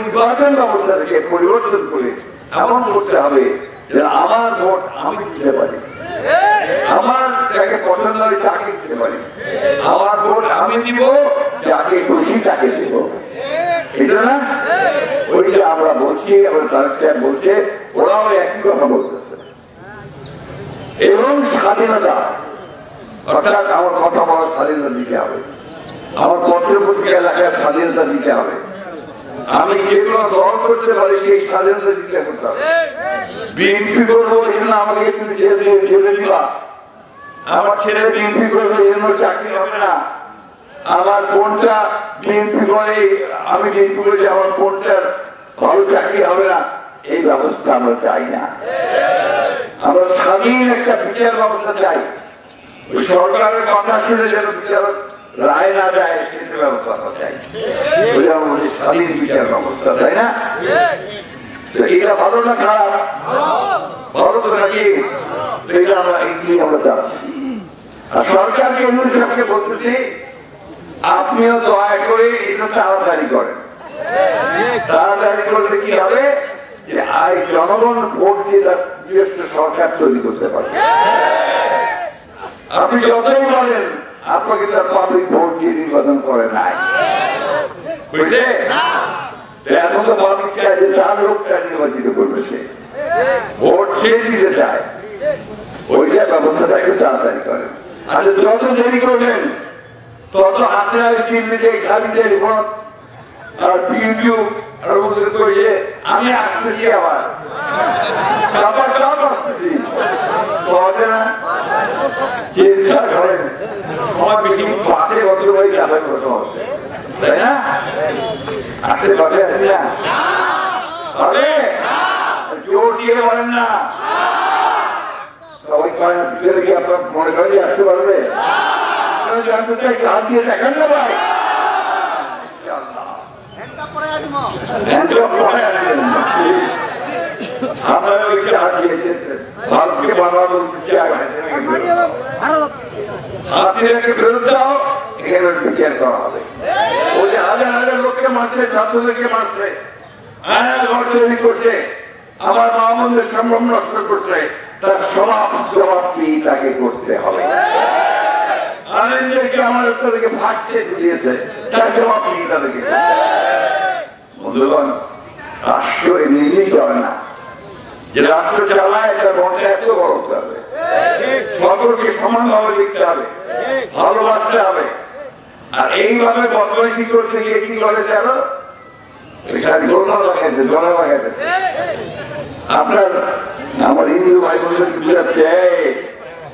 নির্বাচন ব্যবস্থাকে পরিবর্তন করে এমন করতে হবে যে আমার ভোট আমি দিতে পারি, আমার যাকে পছন্দ হয় তাকে দিতে পারি, আমার ভোট আমি দিব, যাকে খুশি তাকে দিব। এটা না ওইটা আমরা বলছি, আমরা তার বলছে, ওরাও একই কথা বলতেছে। এবং স্বাধীনতা, অর্থাৎ আমার কথা বলার স্বাধীনতা দিতে হবে, আমার পত্র-পত্রিকা এলাকায় স্বাধীনতা দিতে হবে, আমি যেগুলো দল করতে পারি সেই স্বাধীনতা দিতে করতে হবে। বিএনপি করবো এই জন্য আমাকে তুমি জেলে দিবা, আমার ছেলে বিএনপি করবে এই জন্য চাকরি হবে না, আমার বোনটা বিএনপি করে আমি বিএনপি করেছি আমার বোনটার ভালো চাকরি হবে না, এই ব্যবস্থা আমরা চাই না। আমরা স্বাধীন একটা বিচার ব্যবস্থা চাই, সরকারের কথা শুনে যেন বিচারক রায় না যায় সেটা ব্যবস্থা চাই, স্বাধীন বিচার ব্যবস্থা, তাই না? তো এটা ভালো না খারাপ? ভালো তো নাকি? এটা আমরা এগিয়ে আমরা চাচ্ছি। আর সরকারকে সবকে বলতেছি, আপনিও দয়া করে এটা তাড়াতাড়ি করেন। তাড়াতাড়ি করলে কি হবে যে জনগণ ভোট দিয়ে তার নিজস্ব সরকার তৈরি করতে পারবে। আপনি যতই বলেন আপনাকে তার পাবলিক ভোট দিয়ে নির্বাচন করে নাই, বুঝলে? এখন তো পাবলিক চায় যে 4 লোকটা নির্বাচিত করবে, সে ভোট সে দিতে চায়, ওইটা ব্যবস্থাটাকে তাড়াতাড়ি করেন। আর যত দেরি করবেন তত আপনার দিল্লিতে খালিতে রিপোর্ট আর ইউটিউব আর ওদের করে আমি আসতেছি, আবার আসতেছি, না চিন্তা করেন আমার বেশি পাশে কত ভাই যাবে করতে হবে, তাই না? আসতে পারবে, আসে না পারবে, জোর দিয়ে বলেন না সবাই করেন, কি আপনার মনে করেন আসতে পারবে? জানতে চাই হাত দিয়ে দেখান না ভাই, ভারতকে বাংলা বলতে হাসিনাকে ফেরত দাও, এখানে বিচার করা হবে। ওই যে হাজার হাজার লোককে মারছে, ছাত্রদেরকে মারছে, ঘর তৈরি করছে, আমার মাহমুদের সম্ভ্রম নষ্ট করছে, তার জবাবটি তাকে করতে হবে। আনন্দকে আমার তাদেরকে ভাগতে দিয়েছে, তার জবাবটি তাদেরকে। বন্ধুগণ, রাষ্ট্র এমনি চলে না, যে রাষ্ট্র চালায় তার মনটা এত বড় হতে হবে, সকলকে সমানভাবে দেখতে হবে, ভালোবাসতে হবে। আর এইভাবে বদমাইশি করতে গিয়ে কি করেছে আরো আপনার আমার হিন্দু ভাই বোনদের বুঝাচ্ছে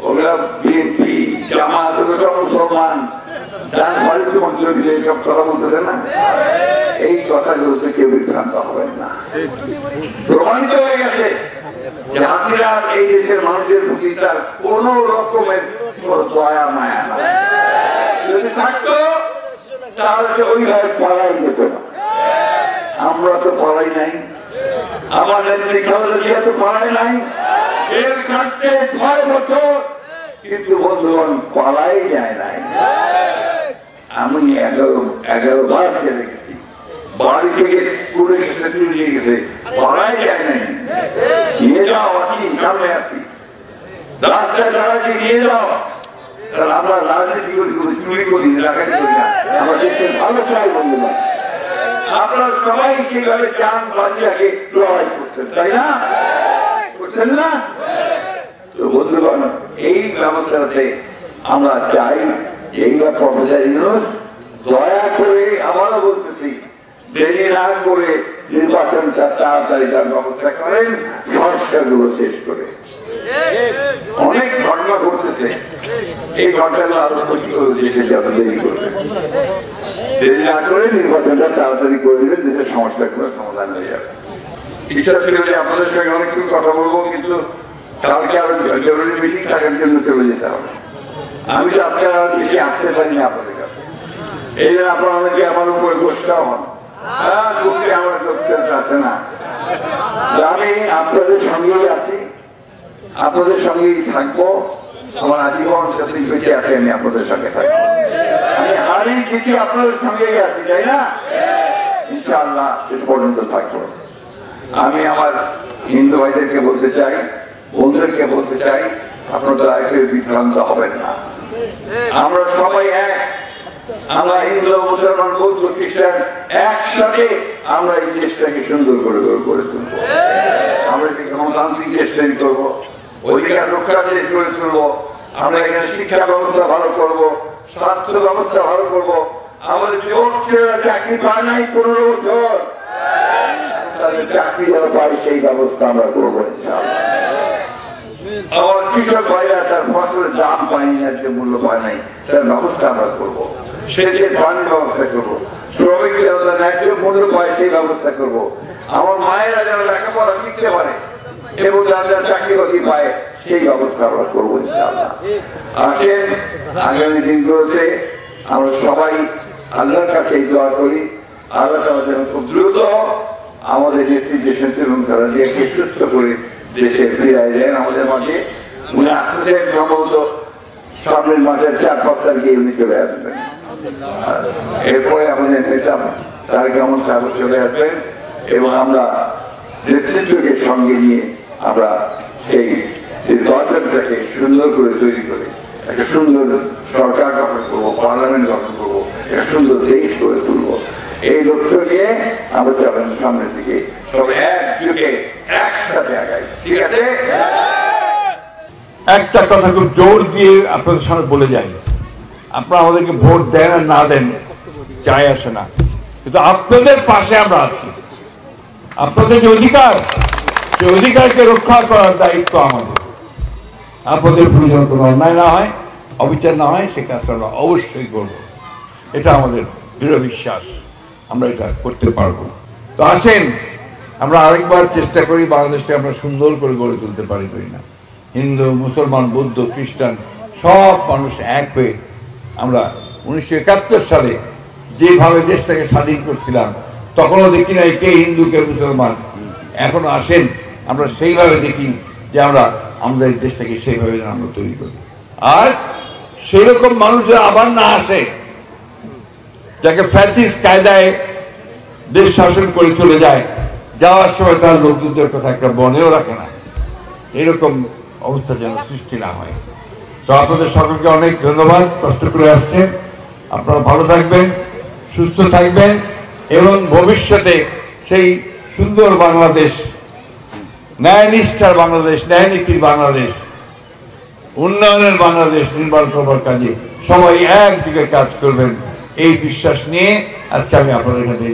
ওগুলা বিএনপি জামাত সব মুসলমান, যার ঘরে তোমার চলছে এইসব কথা বলতেছে না, এই কথাগুলোতে কেউ বিভ্রান্ত হবেন না। প্রমাণিত হয়ে গেছে যে হাসিনার এই দেশের মানুষের প্রতি তার কোন রকমের দয়া মায়া না, যদি থাকতো তাহলে ওইভাবে পড়াই যেত না। আমরা তো পড়াই নাই, আমার নেত্রী খালেদা জিয়া তো পড়াই নাই, এর কাটতে 6 বছর, কিন্তু বন্ধুগণ পড়াই যায় নাই। আমি 11 বার চলে গেছি, বাড়ি থেকে পুলিশ নিয়ে গেছে, পড়াই যায় নাই। নিয়ে যাও, আসি সামনে আসি, রাস্তায় দাঁড়াচ্ছি, নিয়ে যাও। আমরা রাজনীতি করি, চুরি করি, ডাকাতি করি না, আমরা দেশের ভালো চাই। বন্ধুগণ, আপনারা সবাই কিভাবে চান বাজিয়াকে লড়াই করতেন, তাই না? করছেন না? তো বন্ধুগণ, এই ব্যবস্থাতে আমরা চাই এইবার প্রফেসর ইউনূস দয়া করে, আমারও বলতেছি, দেরি না করে নির্বাচনটা তাড়াতাড়ি তার ব্যবস্থা করেন, সংস্কারগুলো শেষ করে। অনেক ঘটনা ঘটতেছে, এই ঘটনাগুলো আরো ক্ষতি করে দেশে যত দেরি করবে, দেরি না করে নির্বাচনটা তাড়াতাড়ি করে দিলে দেশের সমস্যাগুলো সমাধান হয়ে যাবে। ইচ্ছা ছিল যে আপনাদের সঙ্গে অনেক কিছু কথা বলবো, কিন্তু কালকে আরো জরুরি মিটিং থাকার জন্য চলে যেতে হবে। আমি তো আপনারা বেশি আসতে পারিনি আপনাদের কাছে, এই জন্য আপনারা অনেকে আমার উপরে গোষ্ঠাও হন, আমার আছে না। আমি আপনাদের সঙ্গেই আছি, আপনাদের সঙ্গেই থাকবো, আমার আজীবন যতদিন বেঁচে আছে আমি আপনাদের সঙ্গে থাকবো। আমি হারিয়ে জিতি আপনাদের সঙ্গেই আছি, তাই না? ইনশাআল্লাহ শেষ পর্যন্ত থাকবো। আমি আমার হিন্দু ভাইদেরকে বলতে চাই, বন্ধুদেরকে বলতে চাই, আপনারা একে বিভ্রান্ত হবেন না। আমরা সবাই এক, আমরা হিন্দু মুসলমান বৌদ্ধ খ্রিস্টান একসাথে আমরা এই দেশটাকে সুন্দর করে গড়ে তুলবো। আমরা একটি গণতান্ত্রিক দেশ তৈরি করবো, অধিকার রক্ষা দেশ গড়ে তুলবো। আমরা এখানে শিক্ষা ব্যবস্থা ভালো করবো, স্বাস্থ্য ব্যবস্থা ভালো করবো। আমাদের যুবক ছেলেরা চাকরি পায় নাই 15 বছর, তাদের চাকরি যারা পায় সেই ব্যবস্থা আমরা করবো ইনশাআল্লাহ। আমার কৃষক ভাইরা তার ফসলের দাম পায়নি, আজকে মূল্য পায় নাই, তার ব্যবস্থা আমরা করবো। সেচের পানির ব্যবস্থা করবো, শ্রমিকরা ন্যায্য মূল্য পায় সেই ব্যবস্থা করবো। আমার মায়েরা যেন লেখাপড়া শিখতে পারে এবং যারা চাকরি বাকরি পায় সেই ব্যবস্থা আমরা করবো ইনশাআল্লাহ। আসেন আগামী দিনগুলোতে আমরা সবাই আল্লাহর কাছে দোয়া করি, আল্লাহ তাআলা যেন খুব দ্রুত আমাদের নেতৃত্বে এবং তারা দিয়ে সুস্থ করে দেশে ফিরাই দেন আমাদের মাঝে। উনি আসতেছেন সম্ভবত সামনের মাসের 4-5 তারিখে উনি চলে আসবেন। এরপরে আমাদের নেতা তার কেমন সাহেব চলে আসবেন এবং আমরা নেতৃত্বকে সঙ্গে নিয়ে আমরা সেই নির্বাচনটাকে সুন্দর করে তৈরি করে একটা সুন্দর সরকার গঠন করবো, পার্লামেন্ট গঠন করবো, একটা সুন্দর দেশ করে তুলবো। এই লক্ষ্য নিয়ে আমরা চলেন সামনের দিকে, সব একযোগে একসাথে আগাই। ঠিক আছে? একটা কথা খুব জোর দিয়ে আপনাদের সামনে বলে যাই, আপনারা আমাদেরকে ভোট দেন আর না দেন যায় আসে না, কিন্তু আপনাদের পাশে আমরা আছি। আপনাদের যে অধিকার, সেই অধিকারকে রক্ষা করার দায়িত্ব আমাদের। আপনাদের প্রয়োজন কোনো অন্যায় না হয়, অবিচার না হয়, সে কাজটা আমরা অবশ্যই করব। এটা আমাদের দৃঢ় বিশ্বাস, আমরা এটা করতে পারবো। তো আসেন আমরা আরেকবার চেষ্টা করি বাংলাদেশকে আমরা সুন্দর করে গড়ে তুলতে পারি না। হিন্দু, মুসলমান, বৌদ্ধ, খ্রিস্টান সব মানুষ এক হয়ে আমরা 1971 সালে যেভাবে দেশটাকে স্বাধীন করছিলাম, তখনও দেখি না কে হিন্দু কে মুসলমান। এখনো আসেন আমরা সেইভাবে দেখি যে আমরা আমাদের দেশটাকে সেইভাবে আমরা তৈরি করি। আর সেরকম মানুষ আবার না আসে যাকে ফ্যাসিস্ট কায়দায় দেশ শাসন করে চলে যায়, যাওয়ার সময় তার লোকজনদের কথা একটা মনেও রাখে না, এরকম অবস্থা যেন সৃষ্টি না হয়। তো আপনাদের সকলকে অনেক ধন্যবাদ, কষ্ট করে আসছেন। আপনারা ভালো থাকবেন, সুস্থ থাকবেন এবং ভবিষ্যতে সেই সুন্দর বাংলাদেশ, ন্যায়নিষ্ঠার বাংলাদেশ, ন্যায়নীতির বাংলাদেশ, উন্নয়নের বাংলাদেশ নির্মাণ করবার কাজে সবাই একদিকে কাজ করবেন, এই বিশ্বাস নিয়ে আজকে আমি আপনাদের কাছে